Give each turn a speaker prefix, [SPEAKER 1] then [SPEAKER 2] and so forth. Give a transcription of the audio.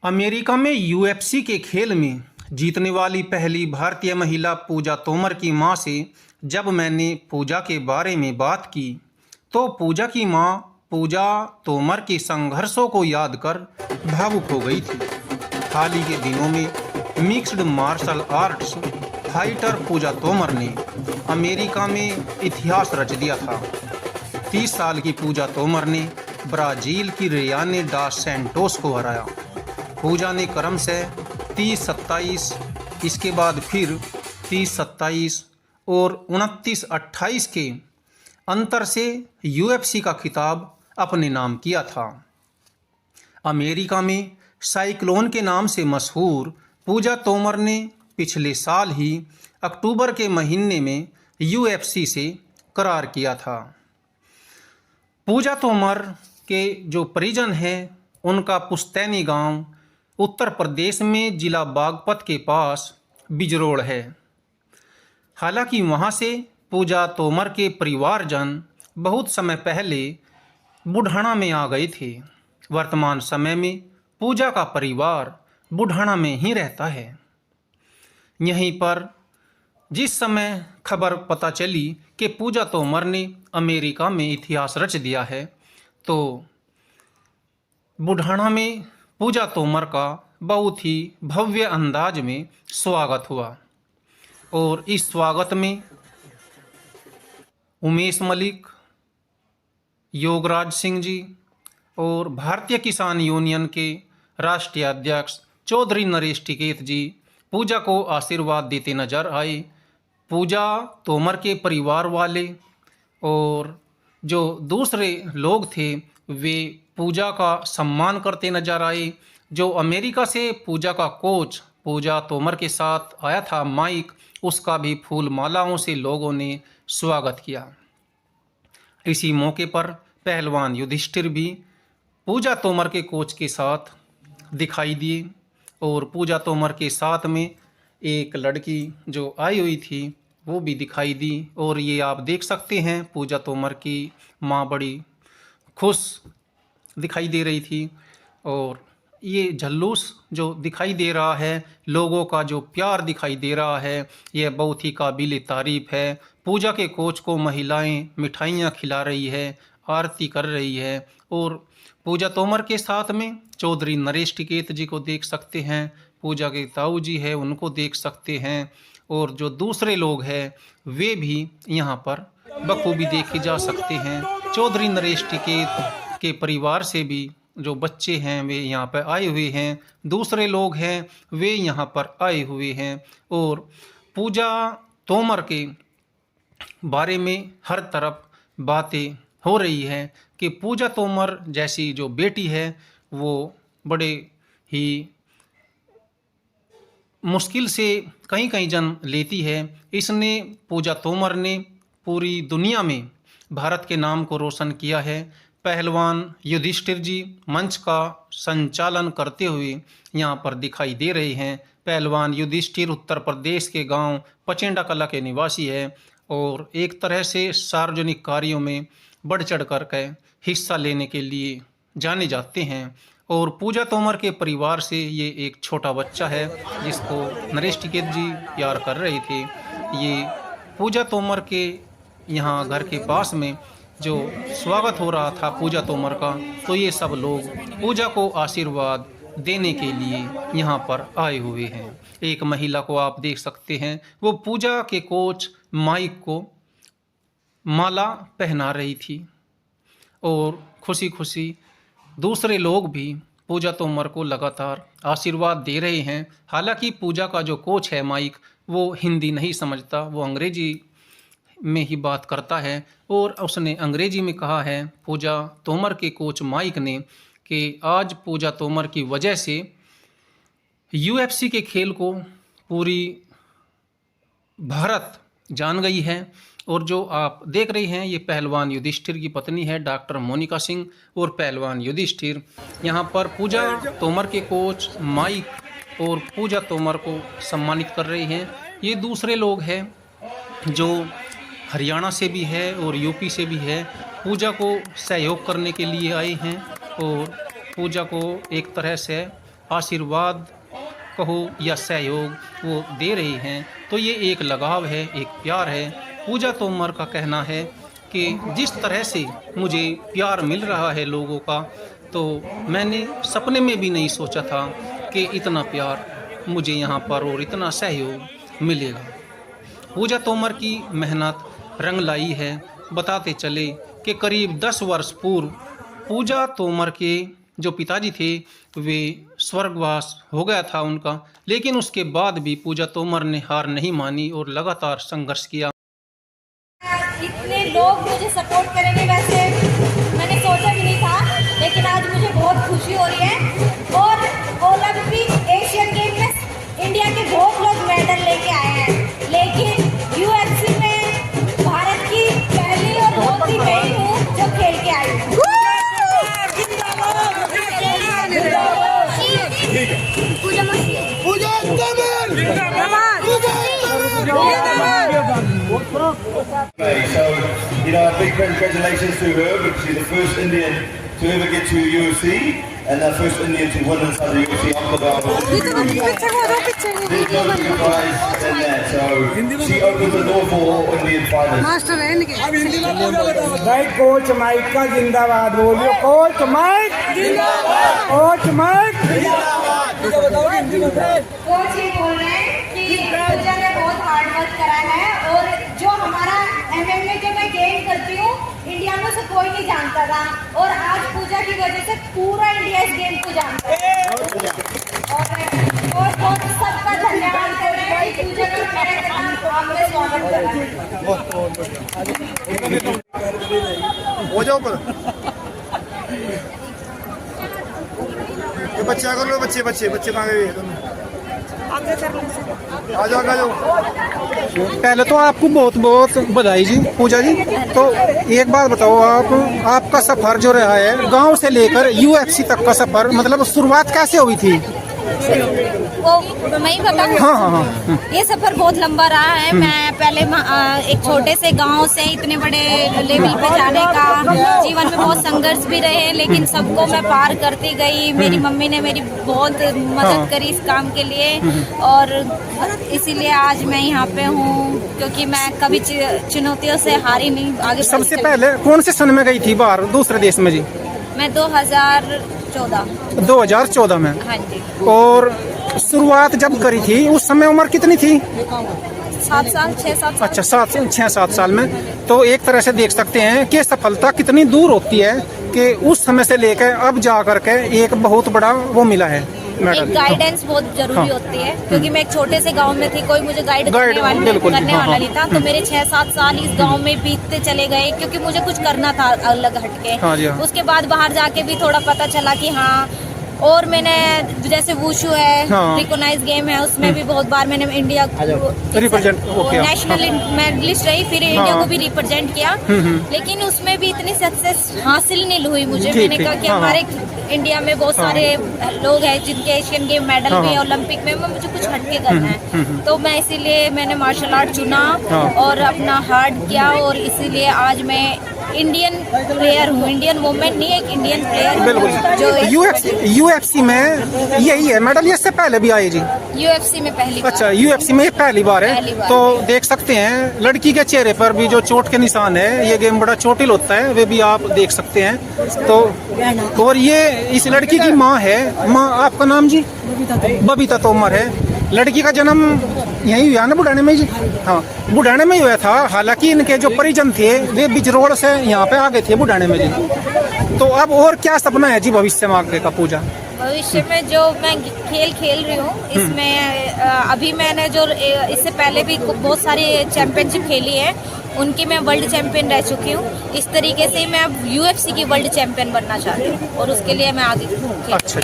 [SPEAKER 1] America में UFC के खेल में जीतने वाली पहली भारतीय महिला पूजा तोमर की मां से जब मैंने पूजा के बारे में बात की तो पूजा की मां पूजा तोमर के संघर्षों को याद कर भावुक हो गई थी। हाल ही के दिनों में मिक्स्ड मार्शल आर्ट्स फाइटर पूजा तोमर ने अमेरिका में इतिहास रच दिया था। 30 साल की पूजा तोमर ने ब्राज़ील की रेयाने डा सैंटोस को हराया। पूजा ने क्रम से 30-27, इसके बाद फिर 30-27 और 29-28 के अंतर से यूएफसी का खिताब अपने नाम किया था। अमेरिका में साइक्लोन के नाम से मशहूर पूजा तोमर ने पिछले साल ही अक्टूबर के महीने में यूएफसी से करार किया था। पूजा तोमर के जो परिजन हैं उनका पुश्तैनी गांव उत्तर प्रदेश में जिला बागपत के पास बिजरोड़ है। हालांकि वहां से पूजा तोमर के परिवारजन बहुत समय पहले बुढ़ाना में आ गए थे। वर्तमान समय में पूजा का परिवार बुढ़ाना में ही रहता है। यहीं पर जिस समय खबर पता चली कि पूजा तोमर ने अमेरिका में इतिहास रच दिया है, तो बुढ़ाना में पूजा तोमर का बहुत ही भव्य अंदाज में स्वागत हुआ और इस स्वागत में उमेश मलिक, योगराज सिंह जी और भारतीय किसान यूनियन के राष्ट्रीय अध्यक्ष चौधरी नरेश टिकैत जी पूजा को आशीर्वाद देते नजर आए। पूजा तोमर के परिवार वाले और जो दूसरे लोग थे वे पूजा का सम्मान करते नजर आए। जो अमेरिका से पूजा का कोच पूजा तोमर के साथ आया था माइक, उसका भी फूल मालाओं से लोगों ने स्वागत किया। इसी मौके पर पहलवान युधिष्ठिर भी पूजा तोमर के कोच के साथ दिखाई दिए और पूजा तोमर के साथ में एक लड़की जो आई हुई थी वो भी दिखाई दी। और ये आप देख सकते हैं पूजा तोमर की माँ बड़ी खुश दिखाई दे रही थी। और ये जुलूस जो दिखाई दे रहा है, लोगों का जो प्यार दिखाई दे रहा है, यह बहुत ही काबिल तारीफ़ है। पूजा के कोच को महिलाएं मिठाइयाँ खिला रही है, आरती कर रही है। और पूजा तोमर के साथ में चौधरी नरेश टिकैत जी को देख सकते हैं, पूजा के ताऊ जी है उनको देख सकते हैं, और जो दूसरे लोग हैं वे भी यहाँ पर बखूबी देखे जा सकते हैं। चौधरी नरेश टिकैत के परिवार से भी जो बच्चे हैं वे यहाँ पर आए हुए हैं, दूसरे लोग हैं वे यहाँ पर आए हुए हैं। और पूजा तोमर के बारे में हर तरफ बातें हो रही हैं कि पूजा तोमर जैसी जो बेटी है वो बड़े ही मुश्किल से कहीं कहीं जन्म लेती है। इसने पूजा तोमर ने पूरी दुनिया में भारत के नाम को रोशन किया है। पहलवान युधिष्ठिर जी मंच का संचालन करते हुए यहाँ पर दिखाई दे रहे हैं। पहलवान युधिष्ठिर उत्तर प्रदेश के गांव पचेंडा कला के निवासी है और एक तरह से सार्वजनिक कार्यों में बढ़ चढ़ कर के हिस्सा लेने के लिए जाने जाते हैं। और पूजा तोमर के परिवार से ये एक छोटा बच्चा है जिसको नरेश टिकैत जी प्यार कर रहे थे। ये पूजा तोमर के यहाँ घर के पास में जो स्वागत हो रहा था पूजा तोमर का, तो ये सब लोग पूजा को आशीर्वाद देने के लिए यहाँ पर आए हुए हैं। एक महिला को आप देख सकते हैं, वो पूजा के कोच माइक को माला पहना रही थी और खुशी खुशी दूसरे लोग भी पूजा तोमर को लगातार आशीर्वाद दे रहे हैं। हालांकि पूजा का जो कोच है माइक, वो हिंदी नहीं समझता, वो अंग्रेजी में ही बात करता है। और उसने अंग्रेजी में कहा है पूजा तोमर के कोच माइक ने कि आज पूजा तोमर की वजह से यूएफसी के खेल को पूरी भारत जान गई है। और जो आप देख रहे हैं ये पहलवान युधिष्ठिर की पत्नी है डॉक्टर मोनिका सिंह, और पहलवान युधिष्ठिर यहाँ पर पूजा तोमर के कोच माइक और पूजा तोमर को सम्मानित कर रहे हैं। ये दूसरे लोग हैं जो हरियाणा से भी है और यूपी से भी है, पूजा को सहयोग करने के लिए आए हैं और पूजा को एक तरह से आशीर्वाद कहो या सहयोग वो दे रहे हैं, तो ये एक लगाव है, एक प्यार है। पूजा तोमर का कहना है कि जिस तरह से मुझे प्यार मिल रहा है लोगों का, तो मैंने सपने में भी नहीं सोचा था कि इतना प्यार मुझे यहाँ पर और इतना सहयोग मिलेगा। पूजा तोमर की मेहनत रंग लाई है। बताते चले कि करीब 10 वर्ष पूर्व पूजा तोमर के जो पिताजी थे वे स्वर्गवास हो गया था उनका, लेकिन उसके बाद भी पूजा तोमर ने हार नहीं मानी और लगातार संघर्ष किया।
[SPEAKER 2] इतने लोग मुझे सपोर्ट करेंगे वैसे मैंने सोचा भी नहीं था, लेकिन आज मुझे बहुत खुशी हो रही है। और ओलंपिक एशियन गेम में इंडिया के बहुत लोग मेडल लेके आए हैं, लेकिन यूएफसी में भारत की पहली और चौथी मैं हूँ जो खेल के आई हूँ।
[SPEAKER 3] So, a big congratulations to her because she's the first Indian to ever get to UFC and the first Indian to win inside the UFC octagon. There's no bigger prize than that. So, she opens the door for all Indian fighters.
[SPEAKER 4] भाई coach mic का जिंदाबाद बोलियो। Coach mic जिंदाबाद, coach mic जिंदाबाद।
[SPEAKER 2] Coach ये बोल रहे हैं कि पूजा ने बहुत हार्ड वर्क करा है और जो हमारा एमएमए जो मैं गेन करती हूँ इंडिया में से कोई नहीं जानता था, और आज पूजा की वजह से पूरा इंडिया इस गेम को जानता है। और बहुत सबका धन्यवाद कर रहे हैं कि पूजा का मेरे आपने स्वागत करा।
[SPEAKER 5] हो जाओ पर ये बच्चे आ करो, बच्चे बच्चे बच्चे कहाँ गए दोनों? आ जाओ आ जाओ।
[SPEAKER 1] पहले तो आपको बहुत बहुत बधाई जी पूजा जी। तो एक बात बताओ, आपका सफर जो रहा है गांव से लेकर यूएफसी तक का सफर, मतलब शुरुआत कैसे हुई थी?
[SPEAKER 2] वो मैं ही बताऊँ?
[SPEAKER 1] हाँ।
[SPEAKER 2] ये सफर बहुत लंबा रहा है। मैं पहले एक छोटे से गांव से इतने बड़े लेवल पे जाने का जीवन में बहुत संघर्ष भी रहे, लेकिन सबको मैं पार करती गई। मेरी मम्मी ने मेरी बहुत मदद करी इस काम के लिए, और इसीलिए आज मैं यहाँ पे हूँ, क्योंकि मैं कभी चुनौतियों से हारी नहीं, आगे
[SPEAKER 1] सबसे पहले कौन से सन में गई थी बाहर दूसरे देश में जी?
[SPEAKER 2] मैं 2014 में। हाँ जी।
[SPEAKER 1] और शुरुआत जब करी थी उस समय उम्र कितनी थी?
[SPEAKER 2] 7 साल 6-7 साल।
[SPEAKER 1] अच्छा, 6-7 साल में। तो एक तरह से देख सकते हैं कि सफलता कितनी दूर होती है कि उस समय से लेकर अब जा करके एक बहुत बड़ा वो मिला है मेडल।
[SPEAKER 2] एक गाइडेंस बहुत जरूरी होती है, क्योंकि मैं एक छोटे से गांव में थी, कोई मुझे गाइड करने वाला नहीं था। तो मेरे 6-7 साल इस गांव में बीतते चले गए, क्योंकि मुझे कुछ करना था अलग हटके। उसके बाद बाहर जाके भी थोड़ा पता चला कि हाँ, और मैंने जैसे वुशु है, रिकॉग्नाइज गेम है, उसमें भी बहुत बार मैंने इंडिया
[SPEAKER 1] रिप्रेजेंट
[SPEAKER 2] नेशनल मेडलिस्ट रही, फिर इंडिया को भी रिप्रेजेंट किया, लेकिन उसमें भी इतनी सक्सेस हासिल नहीं हुई मुझे। मैंने कहा कि हमारे इंडिया में बहुत सारे लोग हैं जिनके एशियन गेम मेडल भी है, ओलंपिक में, मुझे कुछ हटके करना है। तो मैं इसीलिए मैंने मार्शल आर्ट चुना और अपना हार्ड किया, और इसीलिए आज मैं इंडियन प्लेयर हूँ। इंडियन वुमेन नहीं, एक इंडियन प्लेयर जो
[SPEAKER 1] यूएफसी में यही है मेडल, ये इससे पहले भी आए जी?
[SPEAKER 2] यूएफसी में पहली बार।
[SPEAKER 1] अच्छा, यूएफसी में पहली बार है। तो देख सकते हैं लड़की के चेहरे पर भी जो चोट के निशान है, ये गेम बड़ा चोटिल होता है, वे भी आप देख सकते हैं। तो और ये इस लड़की की माँ है, माँ आपका नाम जी? बबीता तोमर है। लड़की का जन्म यही हुआ ना, बुढ़ाने में जी? हाँ, बुढ़ाने में ही हुआ था। हालांकि इनके जो परिजन थे वे बिजरोड़ से यहाँ पे आ गए थे बुढ़ाने में जी। तो अब और क्या सपना है जी भविष्य में आगे का पूजा?
[SPEAKER 2] भविष्य में जो मैं खेल रही हूँ, इसमें अभी मैंने जो इससे पहले भी बहुत सारी चैंपियनशिप खेली है, उनकी मैं वर्ल्ड चैंपियन रह चुकी हूँ। इस तरीके से मैं अब यूएफसी की वर्ल्ड चैंपियन बनना चाहती हूँ, और उसके लिए मैं आगे
[SPEAKER 1] अच्छा।